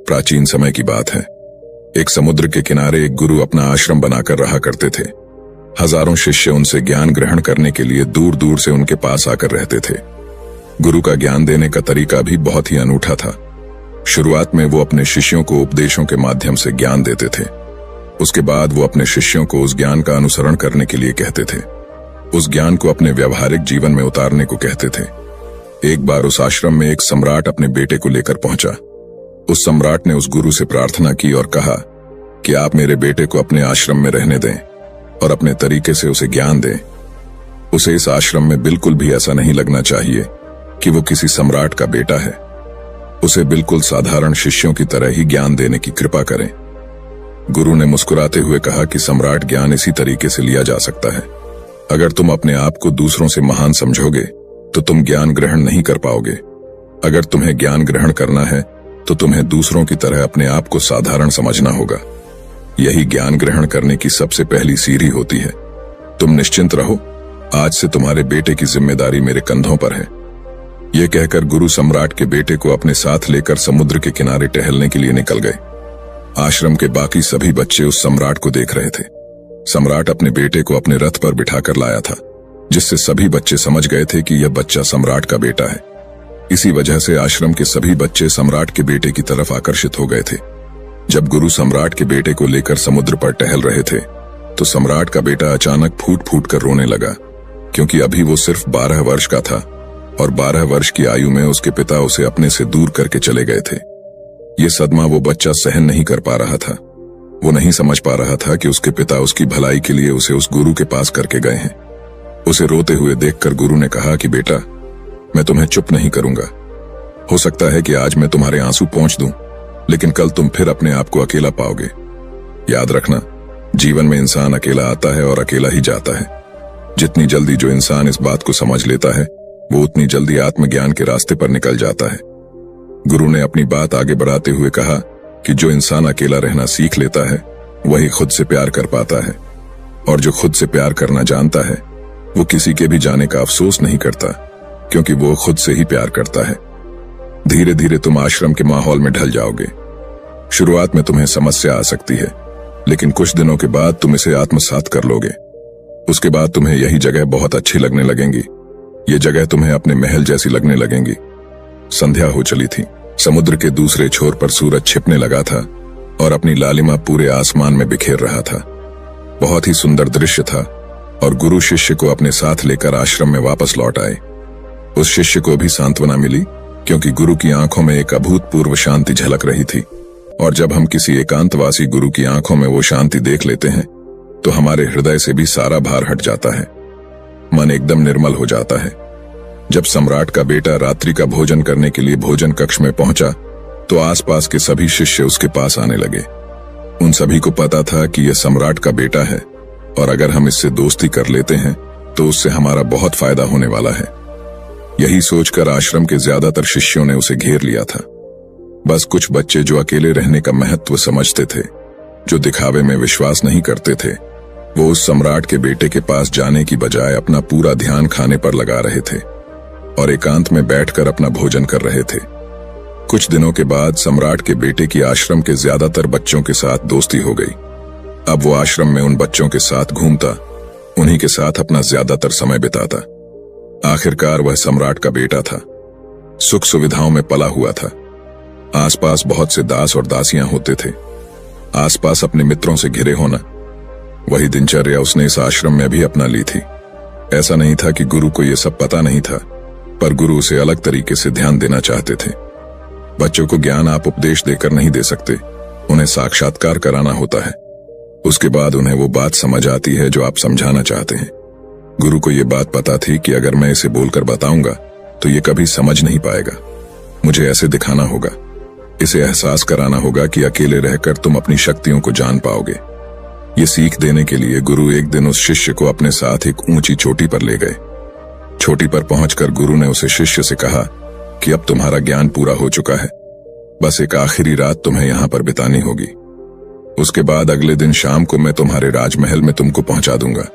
प्राचीन समय की बात है। एक समुद्र के किनारे एक गुरु अपना आश्रम बनाकर रहा करते थे। हजारों शिष्य उनसे ज्ञान ग्रहण करने के लिए दूर दूर से उनके पास आकर रहते थे। गुरु का ज्ञान देने का तरीका भी बहुत ही अनूठा था। शुरुआत में वो अपने शिष्यों को उपदेशों के माध्यम से ज्ञान देते थे। उसके बाद वो अपने शिष्यों को उस ज्ञान का अनुसरण करने के लिए कहते थे, उस ज्ञान को अपने व्यावहारिक जीवन में उतारने को कहते थे। एक बार उस आश्रम में एक सम्राट अपने बेटे को लेकर पहुंचा। उस सम्राट ने उस गुरु से प्रार्थना की और कहा कि आप मेरे बेटे को अपने आश्रम में रहने दें और अपने तरीके से उसे ज्ञान दें। उसे इस आश्रम में बिल्कुल भी ऐसा नहीं लगना चाहिए कि वो किसी सम्राट का बेटा है। उसे बिल्कुल साधारण शिष्यों की तरह ही ज्ञान देने की कृपा करें। गुरु ने मुस्कुराते हुए कहा कि सम्राट ज्ञान इसी तरीके से लिया जा सकता है। अगर तुम अपने आप को दूसरों से महान समझोगे तो तुम ज्ञान ग्रहण नहीं कर पाओगे। अगर तुम्हें ज्ञान ग्रहण करना है तो तुम्हें दूसरों की तरह अपने आप को साधारण समझना होगा। यही ज्ञान ग्रहण करने की सबसे पहली सीढ़ी होती है। तुम निश्चिंत रहो, आज से तुम्हारे बेटे की जिम्मेदारी मेरे कंधों पर है। यह कहकर गुरु सम्राट के बेटे को अपने साथ लेकर समुद्र के किनारे टहलने के लिए निकल गए। आश्रम के बाकी सभी बच्चे उस सम्राट को देख रहे थे। सम्राट अपने बेटे को अपने रथ पर बिठाकर लाया था, जिससे सभी बच्चे समझ गए थे कि यह बच्चा सम्राट का बेटा है। इसी वजह से आश्रम के सभी बच्चे सम्राट के बेटे की तरफ आकर्षित हो गए थे। जब गुरु सम्राट के बेटे को लेकर समुद्र पर टहल रहे थे तो सम्राट का बेटा अचानक फूट फूट कर रोने लगा, क्योंकि अभी वो सिर्फ 12 वर्ष का था और 12 वर्ष की आयु में उसके पिता उसे अपने से दूर करके चले गए थे। ये सदमा वो बच्चा सहन नहीं कर पा रहा था। वो नहीं समझ पा रहा था कि उसके पिता उसकी भलाई के लिए उसे उस गुरु के पास करके गए हैं। उसे रोते हुए देखकर गुरु ने कहा कि बेटा, मैं तुम्हें चुप नहीं करूंगा। हो सकता है कि आज मैं तुम्हारे आंसू पोंछ दूं, लेकिन कल तुम फिर अपने आप को अकेला पाओगे। याद रखना, जीवन में इंसान अकेला आता है और अकेला ही जाता है। जितनी जल्दी जो इंसान इस बात को समझ लेता है, वो उतनी जल्दी आत्मज्ञान के रास्ते पर निकल जाता है। गुरु ने अपनी बात आगे बढ़ाते हुए कहा कि जो इंसान अकेला रहना सीख लेता है, वही खुद से प्यार कर पाता है, और जो खुद से प्यार करना जानता है वो किसी के भी जाने का अफसोस नहीं करता, क्योंकि वो खुद से ही प्यार करता है। धीरे धीरे तुम आश्रम के माहौल में ढल जाओगे। शुरुआत में तुम्हें समस्या आ सकती है, लेकिन कुछ दिनों के बाद तुम इसे आत्मसात कर लोगे। उसके बाद तुम्हें यही जगह बहुत अच्छी लगने लगेंगी। ये जगह तुम्हें अपने महल जैसी लगने लगेंगी। संध्या हो चली थी। समुद्र के दूसरे छोर पर सूरज छिपने लगा था और अपनी लालिमा पूरे आसमान में बिखेर रहा था। बहुत ही सुंदर दृश्य था और गुरु शिष्य को अपने साथ लेकर आश्रम में वापस लौट आए। उस शिष्य को भी सांत्वना मिली, क्योंकि गुरु की आंखों में एक अभूतपूर्व शांति झलक रही थी। और जब हम किसी एकांतवासी गुरु की आंखों में वो शांति देख लेते हैं तो हमारे हृदय से भी सारा भार हट जाता है। मन एकदम निर्मल हो जाता है। जब सम्राट का बेटा रात्रि का भोजन करने के लिए भोजन कक्ष में पहुंचा तो आसपास के सभी शिष्य उसके पास आने लगे। उन सभी को पता था कि यह सम्राट का बेटा है और अगर हम इससे दोस्ती कर लेते हैं तो उससे हमारा बहुत फायदा होने वाला है। यही सोचकर आश्रम के ज्यादातर शिष्यों ने उसे घेर लिया था। बस कुछ बच्चे जो अकेले रहने का महत्व समझते थे, जो दिखावे में विश्वास नहीं करते थे, वो उस सम्राट के बेटे के पास जाने की बजाय अपना पूरा ध्यान खाने पर लगा रहे थे और एकांत में बैठकर अपना भोजन कर रहे थे। कुछ दिनों के बाद सम्राट के बेटे की आश्रम के ज्यादातर बच्चों के साथ दोस्ती हो गई। अब वो आश्रम में उन बच्चों के साथ घूमता, उन्हीं के साथ अपना ज्यादातर समय बिताता। आखिरकार वह सम्राट का बेटा था। सुख सुविधाओं में पला हुआ था। आसपास बहुत से दास और दासियां होते थे। आसपास अपने मित्रों से घिरे होना, वही दिनचर्या उसने इस आश्रम में भी अपना ली थी। ऐसा नहीं था कि गुरु को यह सब पता नहीं था, पर गुरु उसे अलग तरीके से ध्यान देना चाहते थे। बच्चों को ज्ञान आप उपदेश देकर नहीं दे सकते, उन्हें साक्षात्कार कराना होता है। उसके बाद उन्हें वो बात समझ आती है जो आप समझाना चाहते हैं। गुरु को ये बात पता थी कि अगर मैं इसे बोलकर बताऊंगा तो ये कभी समझ नहीं पाएगा। मुझे ऐसे दिखाना होगा, इसे एहसास कराना होगा कि अकेले रहकर तुम अपनी शक्तियों को जान पाओगे। ये सीख देने के लिए गुरु एक दिन उस शिष्य को अपने साथ एक ऊंची चोटी पर ले गए। चोटी पर पहुंचकर गुरु ने उसे शिष्य से कहा कि अब तुम्हारा ज्ञान पूरा हो चुका है, बस एक आखिरी रात तुम्हें यहां पर बितानी होगी। उसके बाद अगले दिन शाम को मैं तुम्हारे राजमहल में तुमको पहुंचा दूंगा।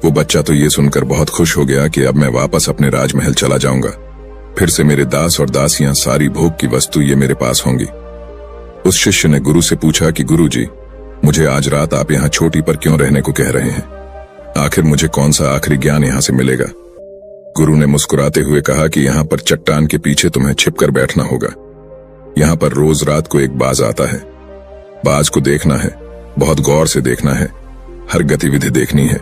वो बच्चा तो ये सुनकर बहुत खुश हो गया कि अब मैं वापस अपने राजमहल चला जाऊंगा। फिर से मेरे दास और दासियां, सारी भोग की वस्तु ये मेरे पास होंगी। उस शिष्य ने गुरु से पूछा कि गुरुजी, मुझे आज रात आप यहाँ चोटी पर क्यों रहने को कह रहे हैं? आखिर मुझे कौन सा आखिरी ज्ञान यहाँ से मिलेगा? गुरु ने मुस्कुराते हुए कहा कि यहाँ पर चट्टान के पीछे तुम्हें छिपकर बैठना होगा। यहाँ पर रोज रात को एक बाज आता है। बाज को देखना है, बहुत गौर से देखना है, हर गतिविधि देखनी है,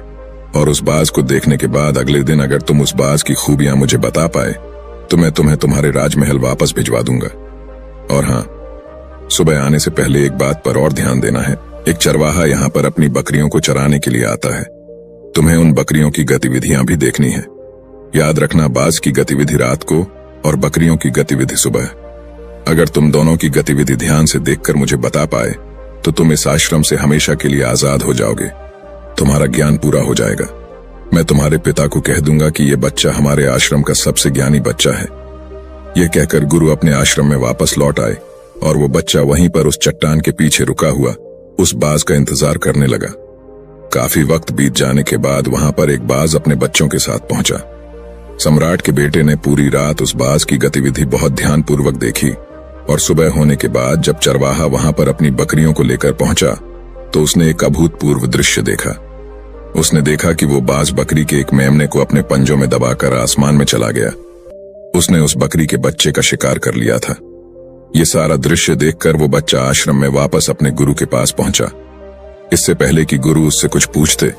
और उस बाज को देखने के बाद अगले दिन अगर तुम उस बाज की खूबियां मुझे बता पाए तो मैं तुम्हें तुम्हारे राजमहल वापस भिजवा दूंगा। और हाँ, सुबह आने से पहले एक बात पर और ध्यान देना है। एक चरवाहा यहाँ पर अपनी बकरियों को चराने के लिए आता है। तुम्हें उन बकरियों की गतिविधियां भी देखनी है। याद रखना, बाज की गतिविधि रात को और बकरियों की गतिविधि सुबह। अगर तुम दोनों की गतिविधि ध्यान से देखकर मुझे बता पाए तो तुम इस आश्रम से हमेशा के लिए आजाद हो जाओगे। तुम्हारा ज्ञान पूरा हो जाएगा। मैं तुम्हारे पिता को कह दूंगा कि यह बच्चा हमारे आश्रम का सबसे ज्ञानी बच्चा है। यह कहकर गुरु अपने आश्रम में वापस लौट आए और वो बच्चा वहीं पर उस चट्टान के पीछे रुका हुआ उस बाज का इंतजार करने लगा। काफी वक्त बीत जाने के बाद वहां पर एक बाज अपने बच्चों के साथ पहुंचा। सम्राट के बेटे ने पूरी रात उस बाज की गतिविधि बहुत ध्यानपूर्वक देखी और सुबह होने के बाद जब चरवाहा वहां पर अपनी बकरियों को लेकर पहुंचा तो उसने एक अभूतपूर्व दृश्य देखा। उसने देखा कि वो बाज बकरी के एक मेमने को अपने पंजों में दबाकर आसमान में चला गया। उसने उस बकरी के बच्चे का शिकार कर लिया था। ये सारा दृश्य देखकर वो बच्चा आश्रम में वापस अपने गुरु के पास पहुंचा। इससे पहले कि गुरु उससे कुछ पूछते,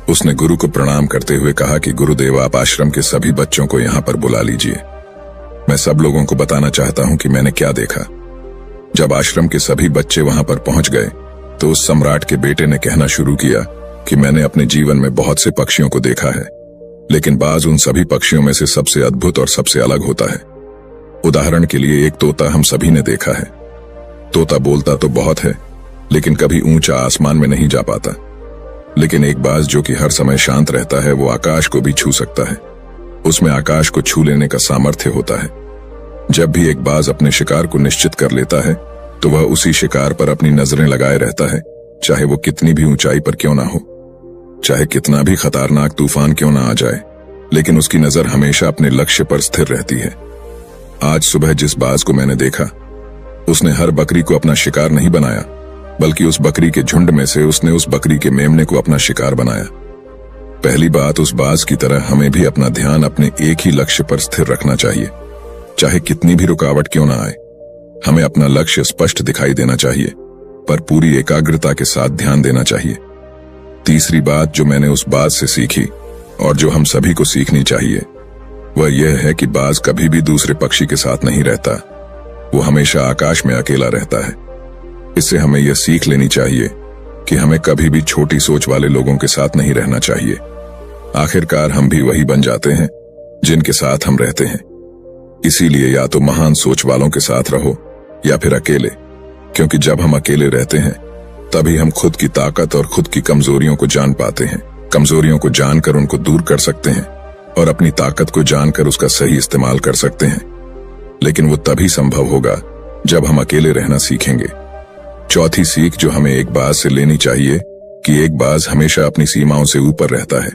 उसने गुरु को प्रणाम करते हुए कहा कि गुरुदेव, आप आश्रम के सभी बच्चों को यहाँ पर बुला लीजिए। मैं सब लोगों को बताना चाहता हूँ कि मैंने क्या देखा। जब आश्रम के सभी बच्चे वहां पर पहुंच गए तो उस सम्राट के बेटे ने कहना शुरू किया कि मैंने अपने जीवन में बहुत से पक्षियों को देखा है, लेकिन बाज उन सभी पक्षियों में से सबसे अद्भुत और सबसे अलग होता है। उदाहरण के लिए एक तोता हम सभी ने देखा है। तोता बोलता तो बहुत है, लेकिन कभी ऊंचा आसमान में नहीं जा पाता। लेकिन एक बाज जो कि हर समय शांत रहता है, वो आकाश को भी छू सकता है। उसमें आकाश को छू लेने का सामर्थ्य होता है। जब भी एक बाज अपने शिकार को निश्चित कर लेता है तो वह उसी शिकार पर अपनी नजरें लगाए रहता है, चाहे वो कितनी भी ऊंचाई पर क्यों ना हो, चाहे कितना भी खतरनाक तूफान क्यों ना आ जाए, लेकिन उसकी नजर हमेशा अपने लक्ष्य पर स्थिर रहती है। आज सुबह जिस बाज को मैंने देखा, उसने हर बकरी को अपना शिकार नहीं बनाया, बल्कि उस बकरी के झुंड में से उसने उस बकरी के मेमने को अपना शिकार बनाया। पहली बात, उस बाज की तरह हमें भी अपना ध्यान अपने एक ही लक्ष्य पर स्थिर रखना चाहिए, चाहे कितनी भी रुकावट क्यों ना आए। हमें अपना लक्ष्य स्पष्ट दिखाई देना चाहिए, पर पूरी एकाग्रता के साथ ध्यान देना चाहिए। तीसरी बात जो मैंने उस बाज से सीखी और जो हम सभी को सीखनी चाहिए, वह यह है कि बाज कभी भी दूसरे पक्षी के साथ नहीं रहता। वो हमेशा आकाश में अकेला रहता है। इससे हमें यह सीख लेनी चाहिए कि हमें कभी भी छोटी सोच वाले लोगों के साथ नहीं रहना चाहिए। आखिरकार हम भी वही बन जाते हैं जिनके साथ हम रहते हैं। इसीलिए या तो महान सोच वालों के साथ रहो या फिर अकेले, क्योंकि जब हम अकेले रहते हैं तभी हम खुद की ताकत और खुद की कमजोरियों को जान पाते हैं। कमजोरियों को जानकर उनको दूर कर सकते हैं और अपनी ताकत को जानकर उसका सही इस्तेमाल कर सकते हैं। लेकिन वो तभी संभव होगा जब हम अकेले रहना सीखेंगे। चौथी सीख जो हमें एक बाज से लेनी चाहिए कि एक बाज हमेशा अपनी सीमाओं से ऊपर रहता है।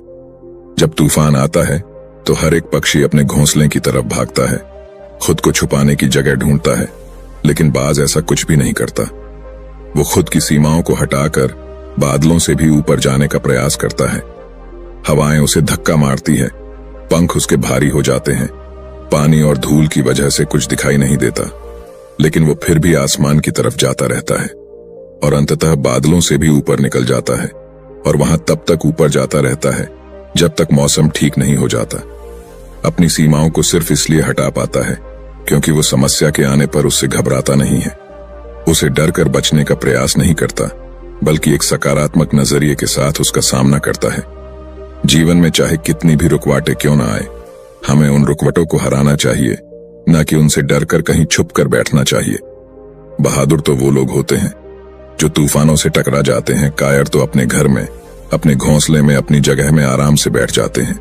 जब तूफान आता है तो हर एक पक्षी अपने घोंसले की तरफ भागता है, खुद को छुपाने की जगह ढूंढता है, लेकिन बाज ऐसा कुछ भी नहीं करता। वो खुद की सीमाओं को हटाकर बादलों से भी ऊपर जाने का प्रयास करता है। हवाएं उसे धक्का मारती है, पंख उसके भारी हो जाते हैं, पानी और धूल की वजह से कुछ दिखाई नहीं देता, लेकिन वो फिर भी आसमान की तरफ जाता रहता है और अंततः बादलों से भी ऊपर निकल जाता है और वहां तब तक ऊपर जाता रहता है जब तक मौसम ठीक नहीं हो जाता। अपनी सीमाओं को सिर्फ इसलिए हटा पाता है क्योंकि वो समस्या के आने पर उससे घबराता नहीं है। उसे डर कर बचने का प्रयास नहीं करता, बल्कि एक सकारात्मक नजरिए के साथ उसका सामना करता है। जीवन में चाहे कितनी भी रुकावटें क्यों ना आए, हमें उन रुकावटों को हराना चाहिए, न कि उनसे डरकर कहीं छुप कर बैठना चाहिए। बहादुर तो वो लोग होते हैं जो तूफानों से टकरा जाते हैं, कायर तो अपने घर में, अपने घोंसले में, अपनी जगह में आराम से बैठ जाते हैं।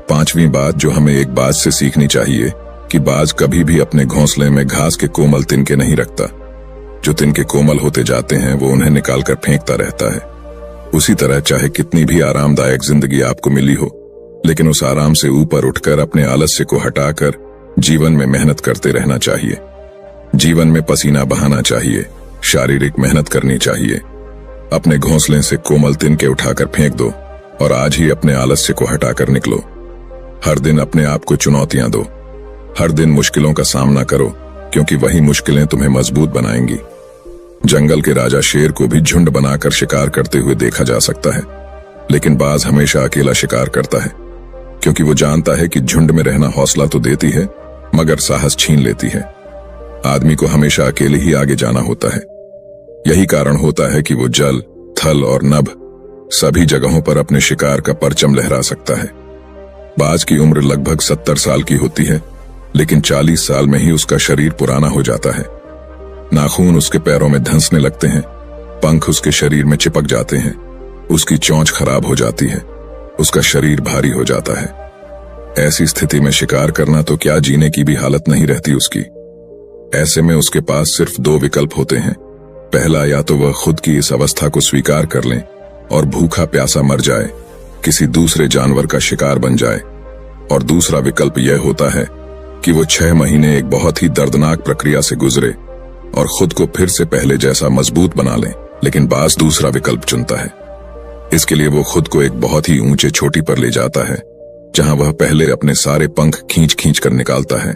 पांचवी बात जो हमें एक बाज से सीखनी चाहिए कि बाज कभी भी अपने घोंसले में घास के कोमल तिनके नहीं रखता। जो तिनके कोमल होते जाते हैं वो उन्हें निकालकर फेंकता रहता है। उसी तरह चाहे कितनी भी आरामदायक जिंदगी आपको मिली हो, लेकिन उस आराम से ऊपर उठकर अपने आलस्य को हटाकर जीवन में मेहनत करते रहना चाहिए। जीवन में पसीना बहाना चाहिए, शारीरिक मेहनत करनी चाहिए। अपने घोंसले से कोमल तिनके उठाकर फेंक दो और आज ही अपने आलस्य को हटाकर निकलो। हर दिन अपने आप को चुनौतियां दो। हर दिन मुश्किलों का सामना करो, क्योंकि वही मुश्किलें तुम्हें मजबूत बनाएंगी। जंगल के राजा शेर को भी झुंड बनाकर शिकार करते हुए देखा जा सकता है, लेकिन बाज हमेशा अकेला शिकार करता है, क्योंकि वो जानता है कि झुंड में रहना हौसला तो देती है मगर साहस छीन लेती है। आदमी को हमेशा अकेले ही आगे जाना होता है। यही कारण होता है कि वो जल, थल और नभ सभी जगहों पर अपने शिकार का परचम लहरा सकता है। बाज की उम्र लगभग 70 साल की होती है, लेकिन 40 साल में ही उसका शरीर पुराना हो जाता है। नाखून उसके पैरों में धंसने लगते हैं, पंख उसके शरीर में चिपक जाते हैं, उसकी चोंच खराब हो जाती है, उसका शरीर भारी हो जाता है। ऐसी स्थिति में शिकार करना तो क्या, जीने की भी हालत नहीं रहती उसकी। ऐसे में उसके पास सिर्फ 2 विकल्प होते हैं। पहला, या तो वह खुद की इस अवस्था को स्वीकार कर ले और भूखा प्यासा मर जाए, किसी दूसरे जानवर का शिकार बन जाए, और दूसरा विकल्प यह होता है कि वो 6 महीने एक बहुत ही दर्दनाक प्रक्रिया से गुजरे और खुद को फिर से पहले जैसा मजबूत बना ले। लेकिन बाज दूसरा विकल्प चुनता है। इसके लिए वो खुद को एक बहुत ही ऊंचे चोटी पर ले जाता है, जहां वह पहले अपने सारे पंख खींच खींच कर निकालता है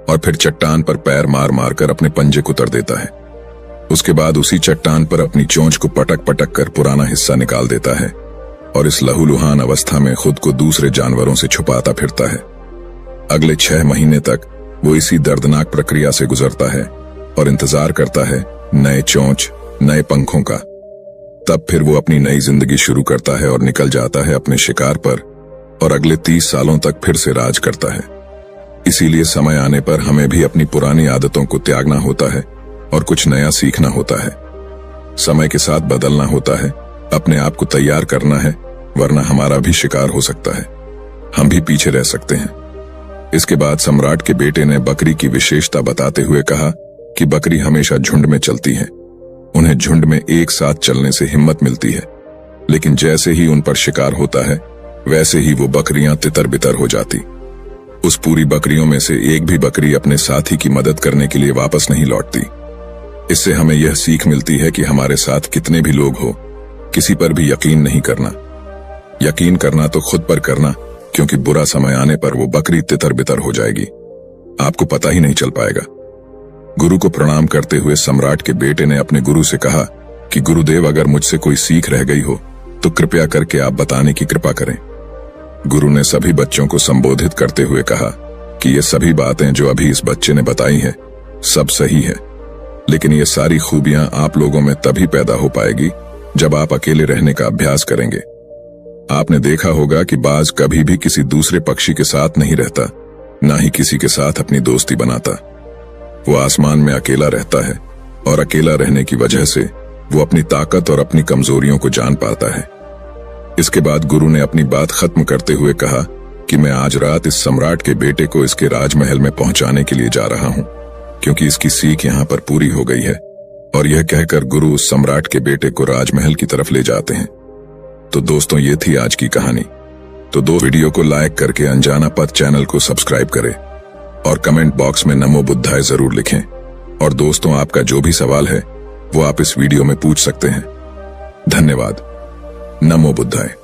और फिर चट्टान पर पैर मार मार कर अपने पंजे कुतर देता है। उसके बाद उसी चट्टान पर अपनी चोंच को पटक पटक कर पुराना हिस्सा निकाल देता है और इस लहूलुहान अवस्था में खुद को दूसरे जानवरों से छुपाता फिरता है। अगले 6 महीने तक वो इसी दर्दनाक प्रक्रिया से गुजरता है और इंतजार करता है नए चोंच, नए पंखों का। तब फिर वो अपनी नई जिंदगी शुरू करता है और निकल जाता है अपने शिकार पर और अगले 30 सालों तक फिर से राज करता है। इसीलिए समय आने पर हमें भी अपनी पुरानी आदतों को त्यागना होता है और कुछ नया सीखना होता है। समय के साथ बदलना होता है, अपने आप को तैयार करना है, वरना हमारा भी शिकार हो सकता है, हम भी पीछे रह सकते हैं। इसके बाद सम्राट के बेटे ने बकरी की विशेषता बताते हुए कहा कि बकरी हमेशा झुंड में चलती है। उन्हें झुंड में एक साथ चलने से हिम्मत मिलती है, लेकिन जैसे ही उन पर शिकार होता है वैसे ही वो बकरियां तितर बितर हो जाती। उस पूरी बकरियों में से एक भी बकरी अपने साथी की मदद करने के लिए वापस नहीं लौटती। इससे हमें यह सीख मिलती है कि हमारे साथ कितने भी लोग हो, किसी पर भी यकीन नहीं करना। यकीन करना तो खुद पर करना, क्योंकि बुरा समय आने पर वो बकरी तितर बितर हो जाएगी, आपको पता ही नहीं चल पाएगा। गुरु को प्रणाम करते हुए सम्राट के बेटे ने अपने गुरु से कहा कि गुरुदेव, अगर मुझसे कोई सीख रह गई हो तो कृपया करके आप बताने की कृपा करें। गुरु ने सभी बच्चों को संबोधित करते हुए कहा कि ये सभी बातें जो अभी इस बच्चे ने बताई हैं सब सही है, लेकिन ये सारी खूबियां आप लोगों में तभी पैदा हो पाएगी जब आप अकेले रहने का अभ्यास करेंगे। आपने देखा होगा कि बाज कभी भी किसी दूसरे पक्षी के साथ नहीं रहता, ना ही किसी के साथ अपनी दोस्ती बनाता। वो आसमान में अकेला रहता है और अकेला रहने की वजह से वो अपनी ताकत और अपनी कमजोरियों को जान पाता है। इसके बाद गुरु ने अपनी बात खत्म करते हुए कहा कि मैं आज रात इस सम्राट के बेटे को इसके राजमहल में पहुंचाने के लिए जा रहा हूं, क्योंकि इसकी सीख यहां पर पूरी हो गई है। और यह कहकर गुरु उस सम्राट के बेटे को राजमहल की तरफ ले जाते हैं। तो दोस्तों, ये थी आज की कहानी। तो वीडियो को लाइक करके अनजाना पथ चैनल को सब्सक्राइब करें और कमेंट बॉक्स में नमो बुद्धाय जरूर लिखें। और दोस्तों, आपका जो भी सवाल है वो आप इस वीडियो में पूछ सकते हैं। धन्यवाद। नमो बुद्धाय।